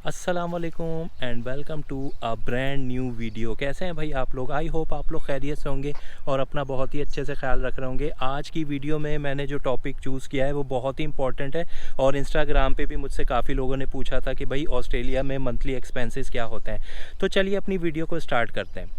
अस्सलाम वालेकुम and welcome to a brand new video. कैसे हैं भाई आप लोग? आई होप आप लोग खैरियत से होंगे और अपना बहुत ही अच्छे से ख्याल रख रहे होंगे। आज की वीडियो में मैंने जो टॉपिक चूज़ किया है वो बहुत ही इंपॉर्टेंट है और इंस्टाग्राम पे भी मुझसे काफ़ी लोगों ने पूछा था कि भाई ऑस्ट्रेलिया में मंथली एक्सपेंसेस क्या होते हैं। तो चलिए अपनी वीडियो को स्टार्ट करते हैं।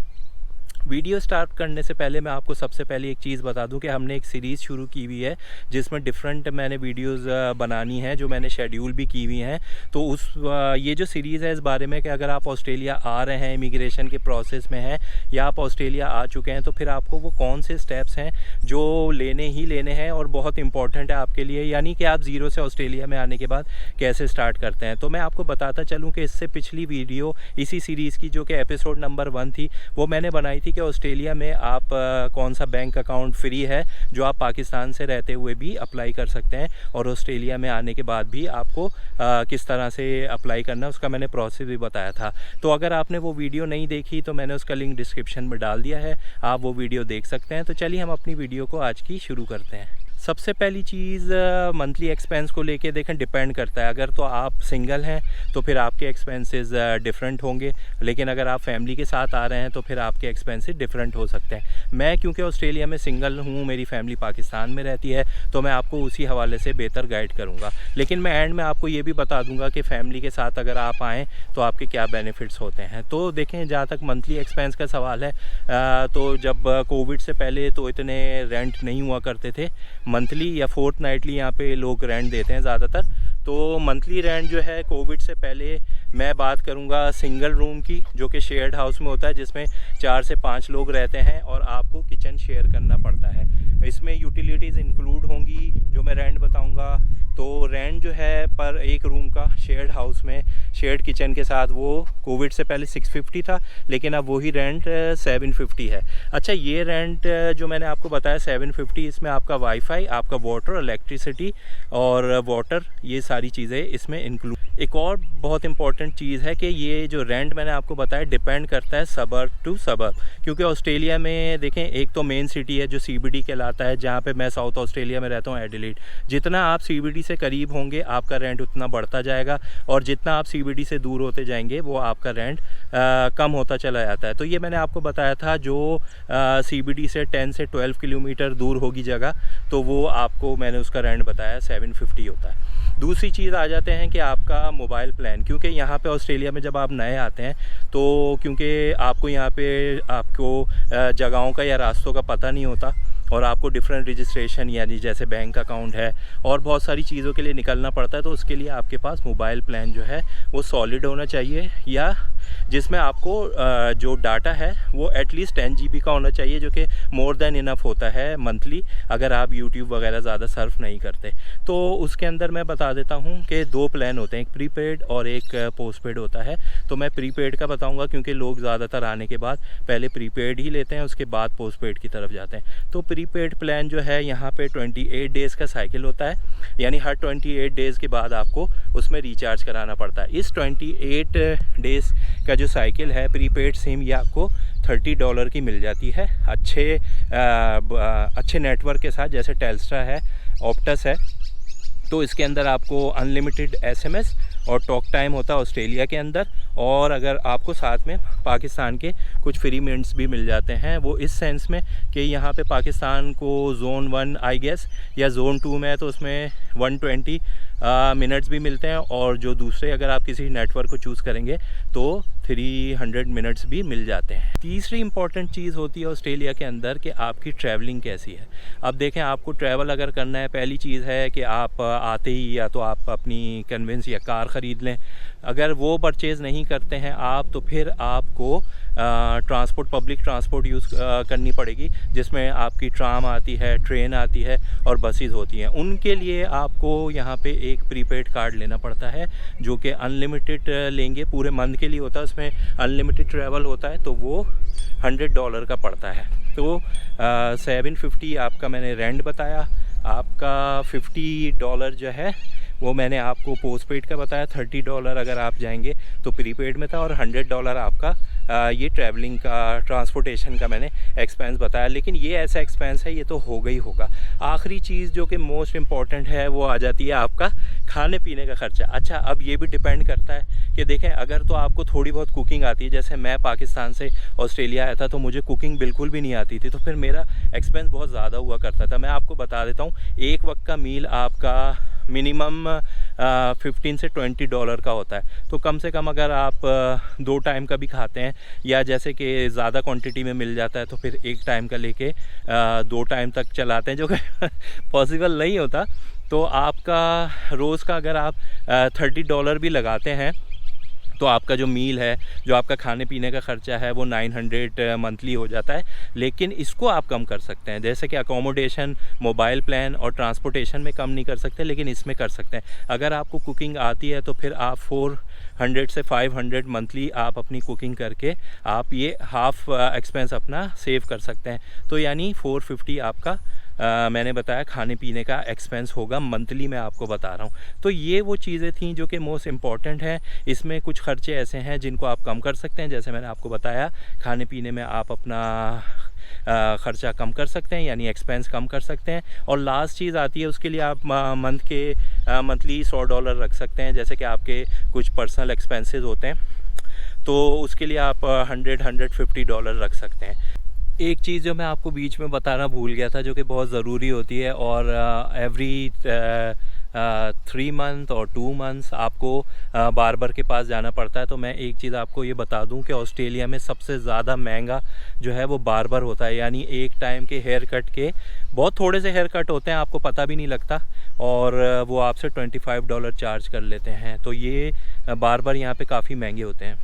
वीडियो स्टार्ट करने से पहले मैं आपको सबसे पहले एक चीज़ बता दूं कि हमने एक सीरीज़ शुरू की हुई है जिसमें डिफरेंट मैंने वीडियोस बनानी है, जो मैंने शेड्यूल भी की हुई हैं। तो ये जो सीरीज़ है इस बारे में कि अगर आप ऑस्ट्रेलिया आ रहे हैं, इमिग्रेशन के प्रोसेस में हैं या आप ऑस्ट्रेलिया आ चुके हैं, तो फिर आपको वो कौन से स्टेप्स हैं जो लेने हैं और बहुत इंपॉर्टेंट है आपके लिए, यानी कि आप ज़ीरो से ऑस्ट्रेलिया में आने के बाद कैसे स्टार्ट करते हैं। तो मैं आपको बताता चलूँ कि इससे पिछली वीडियो इसी सीरीज़ की जो कि एपिसोड नंबर 1 थी, वो मैंने बनाई थी कि ऑस्ट्रेलिया में आप कौन सा बैंक अकाउंट फ्री है जो आप पाकिस्तान से रहते हुए भी अप्लाई कर सकते हैं, और ऑस्ट्रेलिया में आने के बाद भी आपको किस तरह से अप्लाई करना है उसका मैंने प्रोसेस भी बताया था। तो अगर आपने वो वीडियो नहीं देखी तो मैंने उसका लिंक डिस्क्रिप्शन में डाल दिया है, आप वो वीडियो देख सकते हैं। तो चलिए हम अपनी वीडियो को आज की शुरू करते हैं। सबसे पहली चीज़ मंथली एक्सपेंस को लेके देखें, डिपेंड करता है। अगर तो आप सिंगल हैं तो फिर आपके एक्सपेंसेस डिफरेंट होंगे, लेकिन अगर आप फैमिली के साथ आ रहे हैं तो फिर आपके एक्सपेंसेस डिफरेंट हो सकते हैं। मैं क्योंकि ऑस्ट्रेलिया में सिंगल हूँ, मेरी फैमिली पाकिस्तान में रहती है, तो मैं आपको उसी हवाले से बेहतर गाइड करूँगा। लेकिन मैं एंड में आपको ये भी बता दूँगा कि फ़ैमिली के साथ अगर आप आएँ तो आपके क्या बेनिफिट्स होते हैं। तो देखें, जहाँ तक मंथली एक्सपेंस का सवाल है, तो जब कोविड से पहले तो इतने रेंट नहीं हुआ करते थे। मंथली या फोर्टनाइटली यहाँ पे लोग रेंट देते हैं ज़्यादातर। तो मंथली रेंट जो है कोविड से पहले मैं बात करूँगा सिंगल रूम की, जो कि शेयर्ड हाउस में होता है, जिसमें 4 से 5 लोग रहते हैं और आपको किचन शेयर करना पड़ता है। इसमें यूटिलिटीज़ इंक्लूड होंगी जो मैं रेंट बताऊँगा। तो रेंट जो है पर एक रूम का शेयर्ड हाउस में शेयर्ड किचन के साथ, वो कोविड से पहले 650 था, लेकिन अब वही रेंट 750 है। अच्छा, ये रेंट जो मैंने आपको बताया 750, इसमें आपका वाईफाई, आपका वाटर, इलेक्ट्रिसिटी और वाटर, ये सारी चीज़ें इसमें इंक्लूड। एक और बहुत इंपॉर्टेंट चीज़ है कि ये जो रेंट मैंने आपको बताया डिपेंड करता है सबर्ब टू सबर्ब, क्योंकि ऑस्ट्रेलिया में देखें, एक तो मेन सिटी है जो CBD कहलाता है, जहाँ पे मैं साउथ ऑस्ट्रेलिया में रहता हूँ, एडिलेड। जितना आप CBD से करीब होंगे आपका रेंट उतना बढ़ता जाएगा, और जितना आप CBD से दूर होते जाएंगे वो आपका रेंट कम होता चला जाता है। तो ये मैंने आपको बताया था, जो CBD से 10 से 12 किलोमीटर दूर होगी जगह, तो वो आपको मैंने उसका रेंट बताया 750 होता है। दूसरी चीज़ आ जाते हैं कि आपका मोबाइल प्लान, क्योंकि यहाँ पे ऑस्ट्रेलिया में जब आप नए आते हैं तो क्योंकि आपको यहाँ पे आपको जगहों का या रास्तों का पता नहीं होता, और आपको डिफरेंट रजिस्ट्रेशन यानी जैसे बैंक अकाउंट है और बहुत सारी चीज़ों के लिए निकलना पड़ता है। तो उसके लिए आपके पास मोबाइल प्लान जो है वो सॉलिड होना चाहिए, या जिसमें आपको जो डाटा है वो एटलीस्ट 10 GB का होना चाहिए, जो कि मोर देन इनफ होता है मंथली, अगर आप यूट्यूब वगैरह ज़्यादा सर्फ नहीं करते। तो उसके अंदर मैं बता देता हूँ कि 2 प्लान होते हैं, एक प्रीपेड और एक पोस्टपेड होता है। तो मैं प्रीपेड का बताऊँगा, क्योंकि लोग ज़्यादातर आने के बाद पहले प्रीपेड ही लेते हैं, उसके बाद पोस्टपेड की तरफ जाते हैं। तो प्रीपेड प्लान जो है यहाँ पे 28 डेज़ का साइकिल होता है, यानी हर 28 डेज़ के बाद आपको उसमें रिचार्ज कराना पड़ता है। इस 28 डेज़ का जो साइकिल है प्रीपेड सिम, ये आपको $30 की मिल जाती है, अच्छे नेटवर्क के साथ, जैसे टेल्स्ट्रा है, ऑप्टस है। तो इसके अंदर आपको अनलिमिटेड SMS और टॉक टाइम होता है ऑस्ट्रेलिया के अंदर, और अगर आपको साथ में पाकिस्तान के कुछ फ्री मिनट्स भी मिल जाते हैं। वो इस सेंस में कि यहाँ पे पाकिस्तान को ज़ोन 1 आई गेस या ज़ोन 2 में है, तो उसमें 120 मिनट्स भी मिलते हैं, और जो दूसरे अगर आप किसी नेटवर्क को चूज़ करेंगे तो 300 मिनट्स भी मिल जाते हैं। तीसरी इंपॉर्टेंट चीज़ होती है ऑस्ट्रेलिया के अंदर कि आपकी ट्रैवलिंग कैसी है। अब देखें, आपको ट्रैवल अगर करना है, पहली चीज़ है कि आप आते ही या तो आप अपनी कन्वेंस या कार ख़रीद लें। अगर वो परचेज़ नहीं करते हैं आप, तो फिर आपको पब्लिक ट्रांसपोर्ट यूज़ करनी पड़ेगी, जिसमें आपकी ट्राम आती है, ट्रेन आती है और बसेस होती हैं। उनके लिए आपको यहाँ पे एक प्रीपेड कार्ड लेना पड़ता है, जो कि अनलिमिटेड लेंगे, पूरे मंथ के लिए होता है, उसमें अनलिमिटेड ट्रैवल होता है, तो वो $100 का पड़ता है। तो 750 आपका मैंने रेंट बताया, आपका $50 जो है वो मैंने आपको पोस्टपेड का बताया, $30 अगर आप जाएंगे तो प्रीपेड में था, और $100 आपका ये ट्रैवलिंग का, ट्रांसपोर्टेशन का मैंने एक्सपेंस बताया, लेकिन ये ऐसा एक्सपेंस है, ये तो होगा ही होगा। आखिरी चीज़ जो कि मोस्ट इम्पॉर्टेंट है वो आ जाती है आपका खाने पीने का खर्चा। अच्छा, अब ये भी डिपेंड करता है कि देखें, अगर तो आपको थोड़ी बहुत कुकिंग आती है, जैसे मैं पाकिस्तान से ऑस्ट्रेलिया आया था तो मुझे कुकिंग बिल्कुल भी नहीं आती थी, तो फिर मेरा एक्सपेंस बहुत ज़्यादा हुआ करता था। मैं आपको बता देता हूँ, एक वक्त का मील आपका मिनिमम 15 से $20 का होता है। तो कम से कम अगर आप 2 टाइम का भी खाते हैं, या जैसे कि ज़्यादा क्वांटिटी में मिल जाता है तो फिर 1 टाइम का लेके 2 टाइम तक चलाते हैं, जो कि पॉसिबल नहीं होता। तो आपका रोज़ का अगर आप $30 भी लगाते हैं तो आपका जो मील है, जो आपका खाने पीने का ख़र्चा है, वो 900 मंथली हो जाता है। लेकिन इसको आप कम कर सकते हैं, जैसे कि अकोमोडेशन, मोबाइल प्लान और ट्रांसपोर्टेशन में कम नहीं कर सकते, लेकिन इसमें कर सकते हैं। अगर आपको कुकिंग आती है तो फिर आप 400 से 500 मंथली आप अपनी कुकिंग करके आप ये हाफ एक्सपेंस अपना सेव कर सकते हैं। तो यानी 450 आपका मैंने बताया खाने पीने का एक्सपेंस होगा मंथली, मैं आपको बता रहा हूँ। तो ये वो चीज़ें थी जो कि मोस्ट इम्पॉर्टेंट हैं। इसमें कुछ खर्चे ऐसे हैं जिनको आप कम कर सकते हैं, जैसे मैंने आपको बताया खाने पीने में आप अपना ख़र्चा कम कर सकते हैं, यानी एक्सपेंस कम कर सकते हैं। और लास्ट चीज़ आती है, उसके लिए आप मंथली $100 रख सकते हैं, जैसे कि आपके कुछ पर्सनल एक्सपेंसेस होते हैं, तो उसके लिए आप $150 रख सकते हैं। एक चीज़ जो मैं आपको बीच में बताना भूल गया था, जो कि बहुत ज़रूरी होती है, और एवरी 3 मंथ और 2 मंथ्स आपको बार्बर के पास जाना पड़ता है। तो मैं एक चीज़ आपको ये बता दूं कि ऑस्ट्रेलिया में सबसे ज़्यादा महंगा जो है वो बार्बर होता है, यानी एक टाइम के हेयर कट के बहुत थोड़े से हेयर कट होते हैं, आपको पता भी नहीं लगता, और वो आपसे $25 चार्ज कर लेते हैं। तो ये बार्बर यहाँ पे काफ़ी महंगे होते हैं।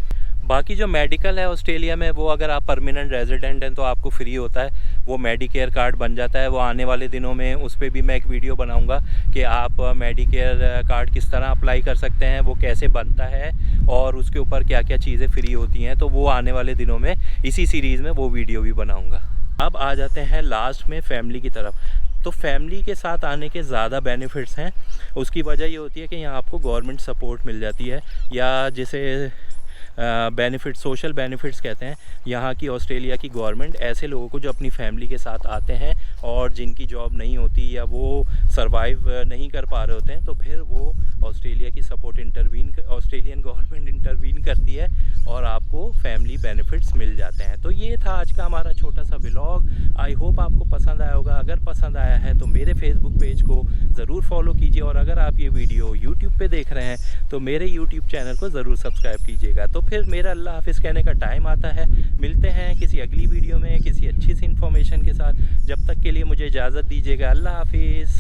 बाकी जो मेडिकल है ऑस्ट्रेलिया में, वो अगर आप परमानेंट रेजिडेंट हैं तो आपको फ्री होता है, वो मेडिकेयर कार्ड बन जाता है। वो आने वाले दिनों में उस पर भी मैं एक वीडियो बनाऊंगा कि आप मेडिकेयर कार्ड किस तरह अप्लाई कर सकते हैं, वो कैसे बनता है, और उसके ऊपर क्या क्या चीज़ें फ्री होती हैं। तो वो आने वाले दिनों में इसी सीरीज़ में वो वीडियो भी बनाऊँगा। अब आ जाते हैं लास्ट में फैमिली की तरफ। तो फैमिली के साथ आने के ज़्यादा बेनिफिट्स हैं। उसकी वजह ये होती है कि यहाँ आपको गवर्नमेंट सपोर्ट मिल जाती है, या जिसे बेनिफिट, सोशल बेनिफिट्स कहते हैं। यहाँ की ऑस्ट्रेलिया की गवर्नमेंट ऐसे लोगों को जो अपनी फैमिली के साथ आते हैं और जिनकी जॉब नहीं होती या वो सरवाइव नहीं कर पा रहे होते हैं, तो फिर वो ऑस्ट्रेलिया की ऑस्ट्रेलियन गवर्नमेंट इंटरवीन करती है और आपको फैमिली बेनिफिट्स मिल जाते हैं। तो ये था आज का हमारा छोटा सा व्लॉग। आई होप आपको पसंद आया होगा। अगर पसंद आया है तो मेरे फेसबुक पेज को ज़रूर फॉलो कीजिए, और अगर आप ये वीडियो यूट्यूब पे देख रहे हैं तो मेरे यूट्यूब चैनल को ज़रूर सब्सक्राइब कीजिएगा। तो फिर मेरा अल्लाह हाफिज़ कहने का टाइम आता है। मिलते हैं किसी अगली वीडियो में किसी अच्छी सी इन्फॉर्मेशन के साथ। जब तक के लिए मुझे इजाज़त दीजिएगा। अल्लाह हाफिज़।